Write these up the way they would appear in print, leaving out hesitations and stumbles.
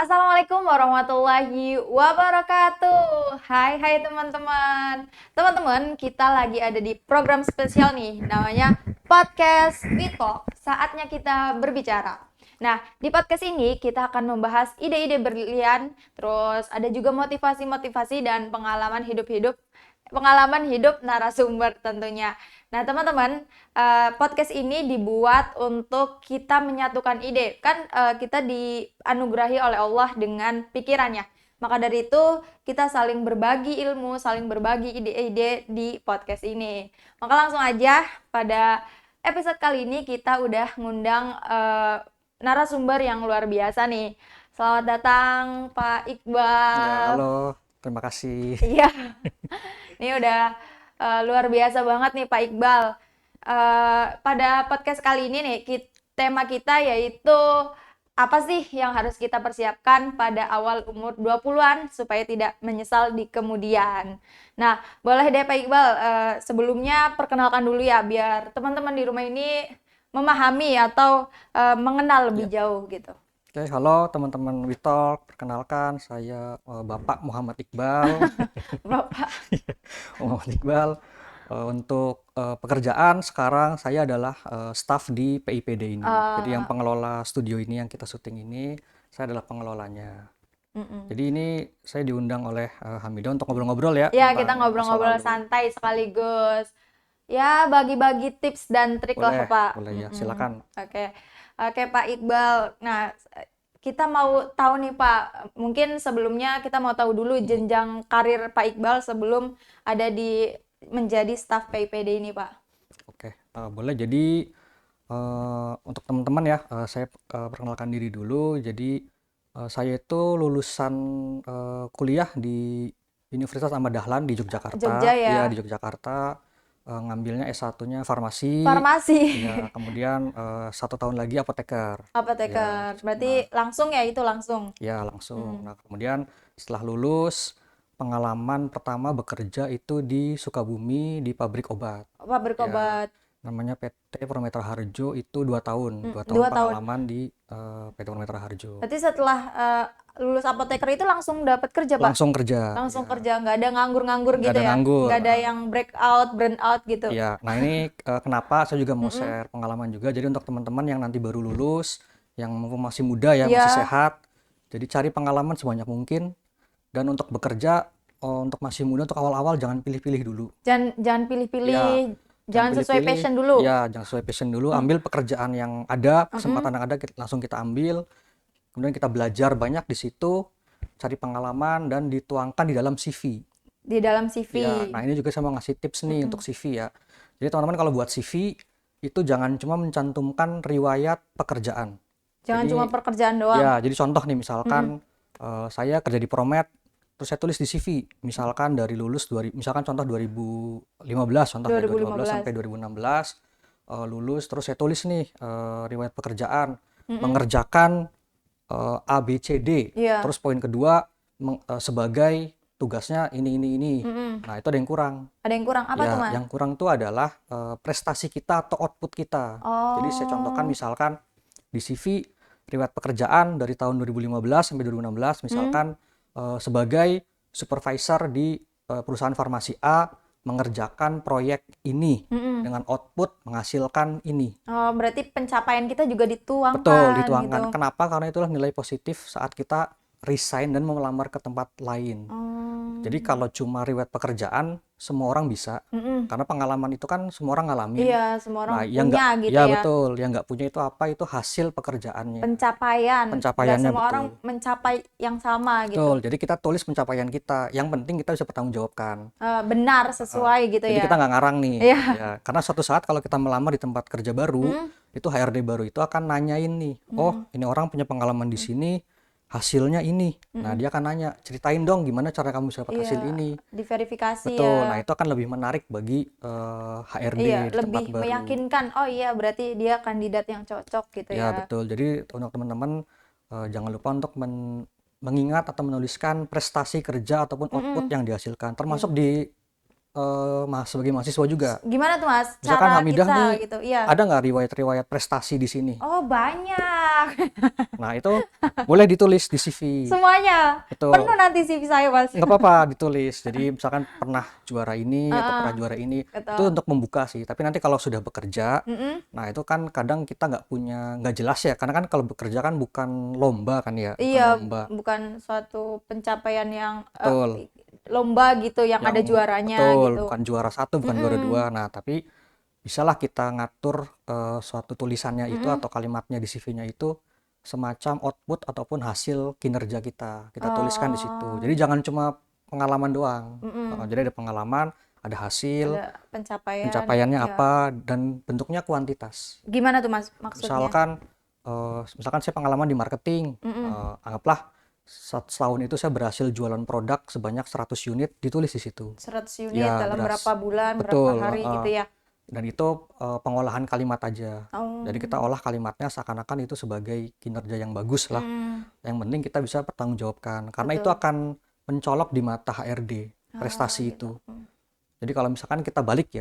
Assalamualaikum warahmatullahi wabarakatuh. Hai teman-teman. Teman-teman, kita lagi ada di program spesial nih, namanya Podcast We Talk. Saatnya kita berbicara. Nah, di podcast ini kita akan membahas ide-ide brilian, terus ada juga motivasi-motivasi dan pengalaman hidup narasumber tentunya. Nah, teman-teman, podcast ini dibuat untuk kita menyatukan ide. Kan kita dianugerahi oleh Allah dengan pikirannya. Maka dari itu, kita saling berbagi ilmu, saling berbagi ide-ide di podcast ini. Maka langsung aja, pada episode kali ini kita udah ngundang narasumber yang luar biasa nih. Selamat datang Pak Ya, Iqbal. halo, terima kasih. Iya, ini udah luar biasa banget nih Pak Iqbal. Pada podcast kali ini nih, tema kita yaitu apa sih yang harus kita persiapkan pada awal umur 20-an supaya tidak menyesal di kemudian. Nah, boleh deh Pak Iqbal, sebelumnya perkenalkan dulu ya biar teman-teman di rumah ini memahami atau mengenal lebih Ya. jauh gitu. Oke, halo teman-teman Witalk. Perkenalkan, saya Bapak Muhammad Iqbal. Bapak. Muhammad Iqbal. Untuk pekerjaan sekarang saya adalah staf di PIPD ini. Jadi yang pengelola studio ini yang kita syuting ini, saya adalah pengelolanya. Jadi ini saya diundang oleh Hamidah untuk ngobrol-ngobrol ya Ya, kita tentang masa ngobrol-ngobrol lalu. santai sekaligus ya bagi-bagi tips dan trik lah, Boleh, Pak. boleh ya, silakan. Oke. Oke, Pak Iqbal. Nah, kita mau tahu nih, Pak. Mungkin sebelumnya kita mau tahu dulu jenjang karir Pak Iqbal sebelum ada di menjadi staf PIPD ini, Pak. Oke, boleh. Jadi untuk teman-teman ya, saya perkenalkan diri dulu. Jadi saya itu lulusan kuliah di Universitas Ahmad Dahlan di Jogja Yogyakarta. ya. Ya, di Yogyakarta. Ngambilnya S1-nya farmasi. Farmasi. Ya, kemudian 1 tahun lagi apoteker. Ya, Apoteker. Berarti nah, langsung ya itu langsung. ya langsung. Nah, kemudian setelah lulus, pengalaman pertama bekerja itu di Sukabumi di pabrik obat. Pabrik Ya, obat. namanya PT Prometra Harjo itu 2 tahun. 2 tahun 2 tahun. pengalaman di PT Prometra Harjo. Berarti setelah lulus apoteker itu langsung dapat kerja, Pak? Langsung kerja. Langsung Ya. kerja, nggak ada nganggur-nganggur Nggak gitu ada ya? nganggur. Nggak ada yang breakout, burnout gitu? Ya, nah ini kenapa saya juga mau share pengalaman juga. Jadi untuk teman-teman yang nanti baru lulus, yang masih muda ya, Iya. masih sehat, jadi cari pengalaman sebanyak mungkin. Dan untuk bekerja, untuk masih muda, untuk awal-awal jangan pilih-pilih dulu. Jangan Ya, pilih-pilih, jangan jangan sesuai pilih-pilih. passion dulu. Ya, jangan sesuai passion dulu. Ambil pekerjaan yang ada, kesempatan yang ada, langsung kita ambil. Kemudian kita belajar banyak di situ, cari pengalaman dan dituangkan di dalam CV. Di dalam CV. Ya, nah ini juga saya mau ngasih tips nih untuk CV ya. Jadi teman-teman kalau buat CV itu jangan cuma mencantumkan riwayat pekerjaan. Jangan Jadi cuma pekerjaan doang. ya, jadi contoh nih misalkan saya kerja di Promed, terus saya tulis di CV, misalkan dari lulus misalkan contoh 2015, contoh ya 2015 sampai 2016 lulus, terus saya tulis nih riwayat pekerjaan, mengerjakan A B C D. Iya. Terus poin kedua sebagai tugasnya ini. Nah, itu ada yang kurang. Ada yang kurang apa Ya, tuh, Mas? yang kurang tuh adalah prestasi kita atau output kita. Jadi saya contohkan misalkan di CV riwayat pekerjaan dari tahun 2015 sampai 2016 misalkan sebagai supervisor di perusahaan farmasi A mengerjakan proyek ini dengan output menghasilkan ini. Oh, berarti pencapaian kita juga dituangkan Betul, dituangkan. gitu. Kenapa? Karena itulah nilai positif saat kita resign dan mau melamar ke tempat lain. Jadi kalau cuma riwayat pekerjaan, semua orang bisa. Karena pengalaman itu kan semua orang ngalamin. Iya, semua orang Nah, yang punya nggak, gitu ya ya. betul, yang nggak punya itu apa? Itu hasil pekerjaannya. Pencapaian. Nggak Pencapaiannya semua orang betul. mencapai yang sama gitu. Betul, jadi kita tulis pencapaian kita. Yang penting kita bisa bertanggungjawabkan. Benar, sesuai gitu Jadi ya. kita nggak ngarang nih. Iya. Ya, karena suatu saat kalau kita melamar di tempat kerja baru, itu HRD baru itu akan nanyain nih, oh ini orang punya pengalaman di sini, hasilnya ini. Nah dia akan nanya, ceritain dong gimana cara kamu bisa dapat hasil Iya, ini. diverifikasi Betul, ya. nah itu akan lebih menarik bagi HRD Iya, di tempat lebih baru. meyakinkan. Oh iya, berarti dia kandidat yang cocok gitu Ya ya. betul, jadi untuk teman-teman jangan lupa untuk mengingat atau menuliskan prestasi kerja ataupun output yang dihasilkan, termasuk di sebagai mahasiswa juga. Gimana tuh Mas Misalkan cara Hamidah kita nih, gitu? Iya. ada nggak riwayat-riwayat prestasi di sini? Oh, banyak. Nah, itu boleh ditulis di CV. Semuanya. Betul. Penuh nanti CV saya, Mas. Nggak apa-apa ditulis. Jadi misalkan pernah juara ini atau pernah juara ini, itu Betul. untuk membuka sih. Tapi nanti kalau sudah bekerja, Mm-mm. nah itu kan kadang kita nggak jelas ya. Karena kan kalau bekerja kan bukan lomba kan ya, bukan Iya, lomba. bukan suatu pencapaian yang Betul. lomba gitu yang ada Yang juaranya betul, gitu. bukan juara satu, bukan juara dua. Nah, tapi bisalah kita ngatur suatu tulisannya itu atau kalimatnya di CV-nya itu semacam output ataupun hasil kinerja kita. Kita tuliskan di situ. Jadi jangan cuma pengalaman doang. Jadi ada pengalaman, ada hasil, Ada pencapaian. pencapaiannya ya. apa, dan bentuknya kuantitas. Gimana tuh Mas maksudnya? Misalkan saya pengalaman di marketing, anggaplah setahun itu saya berhasil jualan produk sebanyak 100 unit, ditulis di situ. 100 unit Ya, dalam berapa bulan, betul, berapa hari gitu ya. Dan itu pengolahan kalimat aja. Oh. Jadi kita olah kalimatnya seakan-akan itu sebagai kinerja yang bagus lah. Yang penting kita bisa pertanggungjawabkan. Karena itu akan mencolok di mata HRD, prestasi itu. Jadi kalau misalkan kita balik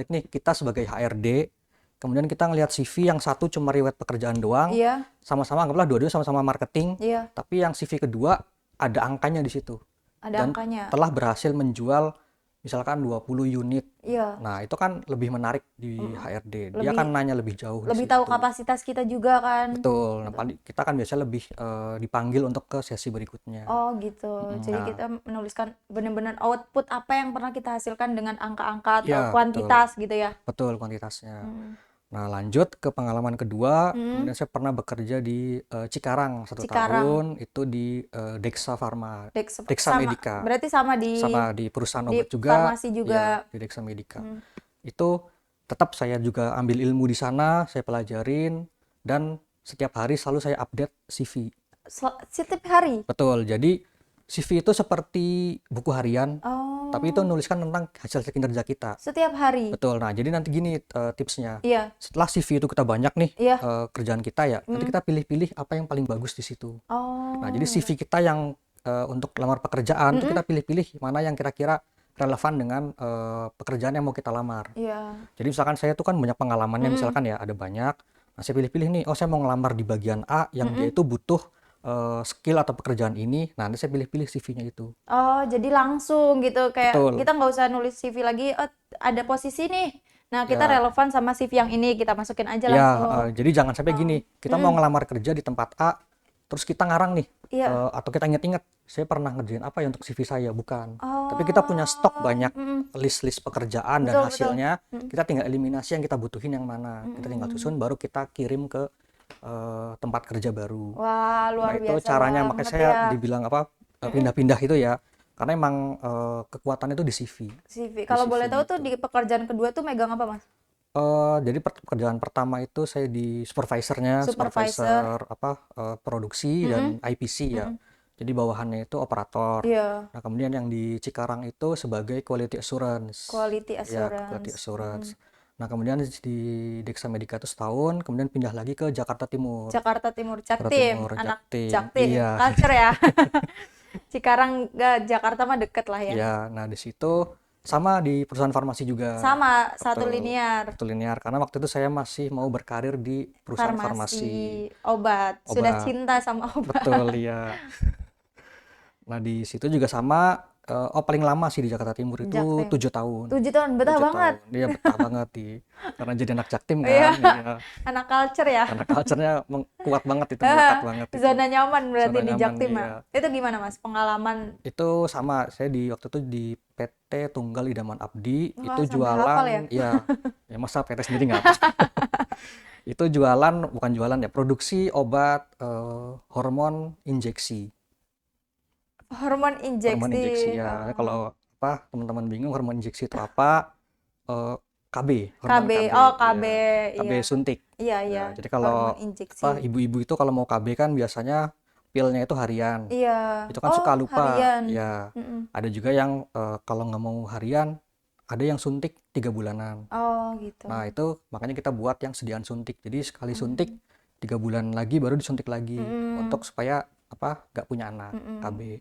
nih, kita sebagai HRD, kemudian kita ngelihat CV yang satu cuma riwayat pekerjaan doang, Iya. sama-sama anggaplah dua-duanya sama-sama marketing, Iya. tapi yang CV kedua ada angkanya di situ. Ada Dan angkanya. telah berhasil menjual misalkan 20 unit. Iya. Nah, itu kan lebih menarik di HRD. Dia Lebih- kan nanya lebih jauh di Lebih situ. tahu kapasitas kita juga kan. Betul. Nah, kita kan biasanya lebih dipanggil untuk ke sesi berikutnya. Oh gitu. Jadi Nah. kita menuliskan benar-benar output apa yang pernah kita hasilkan dengan angka-angka atau Ya, kuantitas gitu ya. Betul, kuantitasnya. Nah, lanjut ke pengalaman kedua. Kemudian saya pernah bekerja di Cikarang 1 tahun, itu di Dexa Pharma, Dexa Sama, Medica. berarti sama di perusahaan di obat juga, farmasi juga. ya, di Dexa Medica. Itu tetap saya juga ambil ilmu di sana, saya pelajarin, dan setiap hari selalu saya update CV. Setiap hari. Betul, jadi CV itu seperti buku harian, Oh. tapi itu menuliskan tentang hasil kinerja kita. Setiap hari. Betul. Nah, jadi nanti gini tipsnya. Iya. Setelah CV itu kita banyak nih Iya. kerjaan kita ya, nanti kita pilih-pilih apa yang paling bagus di situ. Oh. Nah, jadi CV kita yang untuk lamar pekerjaan itu kita pilih-pilih mana yang kira-kira relevan dengan pekerjaan yang mau kita lamar. Iya. Jadi misalkan saya tuh kan banyak pengalamannya, misalkan ya ada banyak. Nah, saya pilih-pilih nih, oh saya mau ngelamar di bagian A yang dia itu butuh skill atau pekerjaan ini. Nah, nanti saya pilih-pilih CV-nya itu. Oh, jadi langsung gitu kayak Betul. kita nggak usah nulis CV lagi. Oh, ada posisi nih. Nah, kita Ya. relevan sama CV yang ini, kita masukin aja Ya, langsung. jadi jangan sampai gini, kita mau ngelamar kerja di tempat A, terus kita ngarang nih, Iya. atau kita inget-inget, saya pernah ngerjain apa ya untuk CV saya, bukan. Oh. Tapi kita punya stok banyak list-list pekerjaan dan Betul, hasilnya, kita tinggal eliminasi yang kita butuhin yang mana. Kita tinggal susun, baru kita kirim ke tempat kerja baru. Wah, luar Nah, itu biasa caranya, banget makanya saya ya. dibilang apa, pindah-pindah itu ya, karena emang kekuatan itu di CV. CV. Kalau boleh CV tahu tuh di pekerjaan kedua tuh megang apa, Mas? Jadi pekerjaan pertama itu saya di supervisor Supervisor. produksi dan IPC ya. Jadi bawahannya itu operator. Iya. Nah, kemudian yang di Cikarang itu sebagai quality assurance. Quality Ya, assurance. quality assurance. Nah, kemudian di Dexa Medica itu setahun, kemudian pindah lagi ke Jakarta Timur. Jakarta Timur, Jakarta Jaktim, Timur, anak Jaktim. Jaktim, Iya. culture ya. Cikarang ke Jakarta mah deket lah ya. Ya, nah di situ sama di perusahaan farmasi juga. Sama, satu Betul. linear. Satu linear, karena waktu itu saya masih mau berkarir di perusahaan farmasi. Obat. Sudah Obat. cinta sama obat. Betul, ya. Nah, di situ juga sama, paling lama sih di Jakarta Timur itu Jaktim. 7 tahun. 7 tahun, betah 7 banget. tahun. Dia betah banget karena jadi anak Jaktim kan. Iya. Iya. Anak culture ya. Karena culture-nya kuat banget itu, melekat banget itu. Zona nyaman berarti Zona di nyaman, Jaktim ya. iya. Itu gimana Mas pengalaman? Itu sama, saya waktu itu di PT Tunggal Idaman Abdi. Wah, Itu sampai jualan, hafal ya? ya masa PT sendiri nggak apa. Itu jualan, bukan jualan ya, produksi obat hormon injeksi. Hormon injeksi. Hormon injeksi ya. Kalau teman-teman bingung hormon injeksi itu apa? KB, hormon KB. Oh, KB. ya. KB Iya. suntik. Iya, iya. Ya, jadi kalau Hormon injeksi. ibu-ibu itu kalau mau KB kan biasanya pilnya itu harian. Iya. Itu kan suka lupa. Harian. Ya. Ada juga yang kalau nggak mau harian, ada yang suntik 3 bulanan. Oh, gitu. Nah, itu makanya kita buat yang sediaan suntik. Jadi sekali suntik 3 bulan lagi baru disuntik lagi untuk supaya nggak punya anak KB.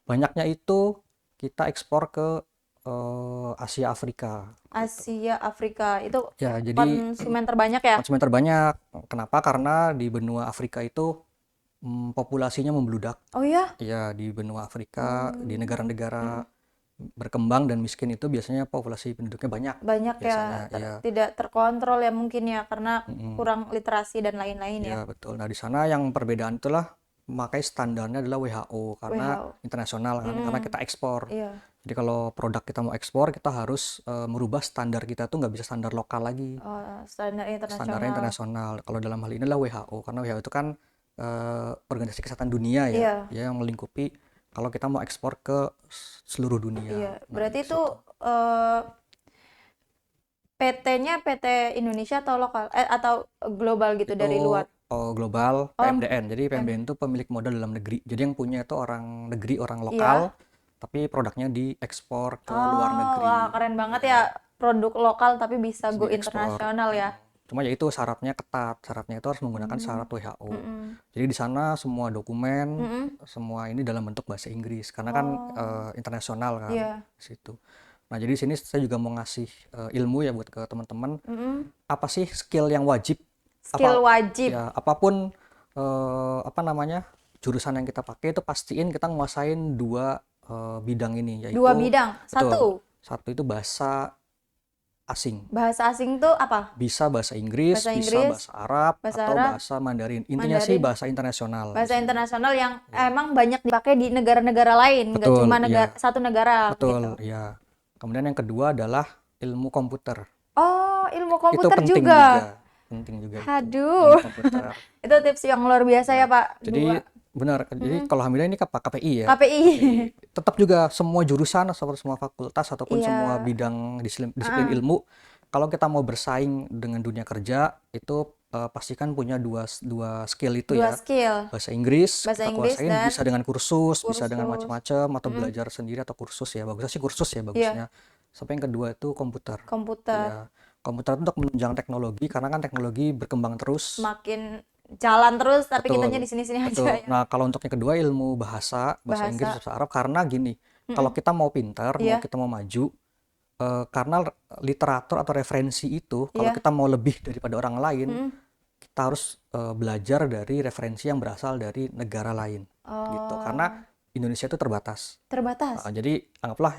Banyaknya itu kita ekspor ke Asia Afrika. Asia Afrika itu Ya, jadi konsumen terbanyak ya? konsumen terbanyak. Kenapa? Karena di benua Afrika itu populasinya membludak. Oh ya? Ya, di benua Afrika, di negara-negara berkembang dan miskin itu biasanya populasi penduduknya banyak. Banyak ya, Biasanya, ya. tidak terkontrol ya mungkin ya karena kurang literasi dan lain-lain ya. Ya, betul. Nah, di sana yang perbedaan itulah memakai standarnya adalah WHO karena WHO. internasional kan, karena kita ekspor. Iya. Jadi kalau produk kita mau ekspor, kita harus merubah standar kita tuh nggak bisa standar lokal lagi. Standar internasional. Standarnya internasional. Kalau dalam hal ini adalah WHO, karena WHO itu kan organisasi kesehatan dunia ya, Iya. ya yang melingkupi kalau kita mau ekspor ke seluruh dunia. Iya. Nah, Berarti di itu situ. PT-nya PT Indonesia atau lokal atau global gitu dari Itu luar? global Oh, PMDN. Jadi PMDN itu pemilik modal dalam negeri. Jadi yang punya itu orang negeri, orang lokal, tapi produknya diekspor ke luar negeri. Wah, keren banget ya. Produk lokal tapi bisa go Diekspor. internasional ya. Cuma ya itu syaratnya ketat. Syaratnya itu harus menggunakan syarat WHO. Jadi di sana semua dokumen, semua ini dalam bentuk bahasa Inggris karena kan internasional kan Iya. di situ. Nah, jadi di sini saya juga mau ngasih ilmu ya buat ke teman-teman. Apa sih skill yang wajib? Skill wajib. Ya, apapun jurusan yang kita pakai itu pastiin kita nguasain dua bidang ini, yaitu 2 bidang. betul, satu itu bahasa asing. Bahasa asing tuh apa? Bisa bahasa Inggris, bisa bahasa Arab, atau bahasa Mandarin. Intinya sih bahasa internasional. Bahasa internasional yang emang banyak dipakai di negara-negara lain, nggak Betul, cuma iya. satu negara Betul, gitu. ya. Kemudian yang kedua adalah ilmu komputer. Oh, ilmu Itu komputer penting juga. Penting juga itu, Aduh. ilmu komputer. Itu tips yang luar biasa ya, Pak. Jadi benar, jadi kalau Hamidah ini KPI ya. KPI. Tetap juga semua jurusan atau semua fakultas ataupun semua bidang disiplin ilmu, kalau kita mau bersaing dengan dunia kerja itu pastikan punya dua skill itu ya. Skill. Bahasa Inggris Bahasa kita Inggris kuasain, dan bisa dengan kursus, bisa dengan macam-macam atau belajar sendiri atau kursus ya. Bagusnya sih kursus ya bagusnya. Sampai yang kedua itu komputer. Ya. Komputer itu untuk menunjang teknologi karena kan teknologi berkembang terus. Makin jalan terus tapi Betul, kitanya di sini-sini aja betul. ya. Nah, kalau untuk yang kedua ilmu bahasa Inggris, bahasa Arab, karena gini, kalau kita mau pintar, kita mau maju, karena literatur atau referensi itu, kalau kita mau lebih daripada orang lain, kita harus belajar dari referensi yang berasal dari negara lain, gitu. Karena Indonesia itu terbatas. Jadi anggaplah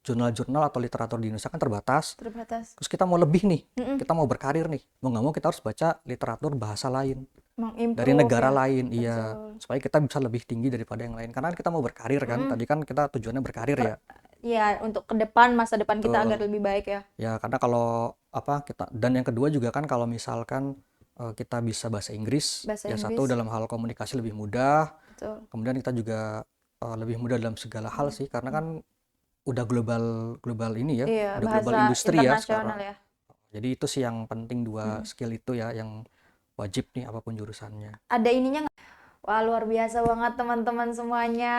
jurnal-jurnal atau literatur di Indonesia kan terbatas. Terus kita mau lebih nih, kita mau berkarir nih, mau nggak mau kita harus baca literatur bahasa lain dari negara lain, iya, supaya kita bisa lebih tinggi daripada yang lain. Karena kita mau berkarir kan, tadi kan kita tujuannya berkarir ya. Iya, untuk ke depan, masa depan kita agar lebih baik ya. Ya, karena kalau dan yang kedua juga kan kalau misalkan kita bisa bahasa Inggris, satu dalam hal komunikasi lebih mudah. Kemudian kita juga lebih mudah dalam segala hal sih, karena kan udah global ini ya, udah global industri ya sekarang. Ya. Jadi itu sih yang penting, dua skill itu ya yang wajib nih apapun jurusannya. Ada ininya nggak? Wah, luar biasa banget teman-teman semuanya.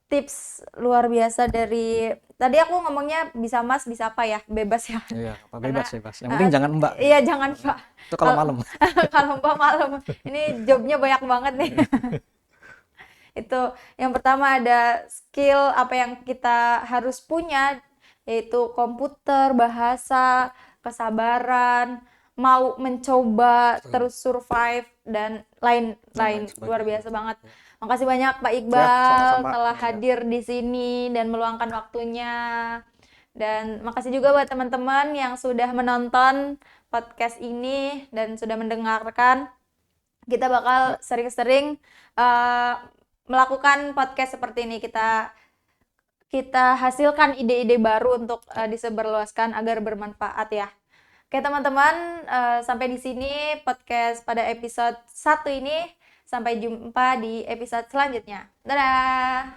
Tips luar biasa dari tadi aku ngomongnya bisa Mas, bisa apa ya? Bebas ya. Iya, bebas. Yang penting jangan Mbak. Iya, jangan Mbak. Itu kalau malam. Kalau Mbak malam. Ini jobnya banyak banget nih. Itu yang pertama ada skill apa yang kita harus punya, yaitu komputer, bahasa, kesabaran, mau mencoba, terus survive dan lain-lain. Luar biasa banget. Makasih banyak Pak Iqbal telah hadir di sini dan meluangkan waktunya. Dan makasih juga buat teman-teman yang sudah menonton podcast ini dan sudah mendengarkan. Kita bakal sering-sering melakukan podcast seperti ini. Kita hasilkan ide-ide baru untuk disebarluaskan agar bermanfaat ya. Oke teman-teman, sampai di sini podcast pada episode 1 ini. Sampai jumpa di episode selanjutnya. Dadah!